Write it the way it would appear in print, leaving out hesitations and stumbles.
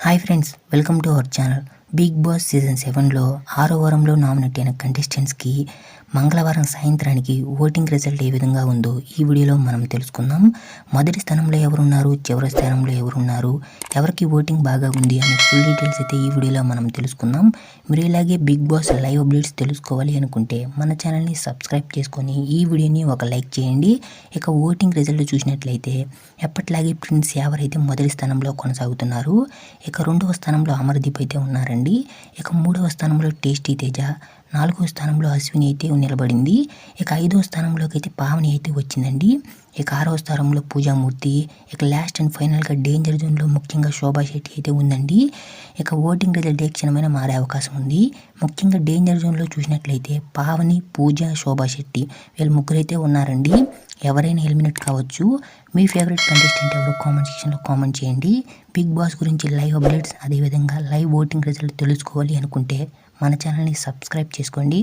Hi friends, welcome to our channel. Bigg Boss season 7లో 6వ వారంలో నామినేట్ అయిన కంటెస్టెంట్స్కి మంగళవారం సాయంత్రానికి ఓటింగ్ రిజల్ట్ ఏ విధంగా ఉందో ఈ వీడియోలో మనం తెలుసుకుందాం. మొదటి స్థానంలో ఎవరున్నారు, చివరి స్థానంలో ఎవరున్నారు, ఎవరికి ఓటింగ్ బాగా ఉంది అనే ఫుల్ డీటెయిల్స్ అయితే ఈ వీడియోలో మనం తెలుసుకుందాం. మీరు ఇలాగే బిగ్ బాస్ లైవ్ అప్డేట్స్ తెలుసుకోవాలి అనుకుంటే మన ఛానల్ని సబ్స్క్రైబ్ చేసుకొని ఈ వీడియోని ఒక లైక్ చేయండి. ఇక ఓటింగ్ రిజల్ట్ చూసినట్లయితే ఎప్పట్లాగే ప్రిన్స్ యావర్ అయితే మొదటి స్థానంలో కొనసాగుతున్నారు. ఇక 2వ స్థానంలో అమర్దీప్ అయితే ఉన్నారండి. ఇక 3వ స్థానంలో టేస్టీ తేజ, 4వ స్థానంలో అశ్విని అయితే నిలబడింది. ఇక 5వ స్థానంలోకి అయితే పావని అయితే వచ్చిందండి. ఇక 6వ స్థానంలో పూజామూర్తి, ఇక లాస్ట్ అండ్ ఫైనల్గా డేంజర్ జోన్లో ముఖ్యంగా శోభా శెట్టి అయితే ఉందండి. ఇక ఓటింగ్ రిజల్ట్ ఏ క్షణమైన మారే అవకాశం ఉంది. ముఖ్యంగా డేంజర్ జోన్లో చూసినట్లయితే పావని, పూజ, శోభా శెట్టి వీళ్ళు ముగ్గురైతే ఉన్నారండి. ఎవరైనా ఎలిమినేట్ కావచ్చు. మీ ఫేవరెట్ కంటెస్టెంట్ ఎవరో కామెంట్ సెక్షన్లో కామెంట్ చేయండి. బిగ్ బాస్ గురించి లైవ్ అప్డేట్స్ అదేవిధంగా లైవ్ ఓటింగ్ రిజల్ట్ తెలుసుకోవాలి అనుకుంటే మన ఛానల్ని సబ్స్క్రైబ్ చేసుకోండి.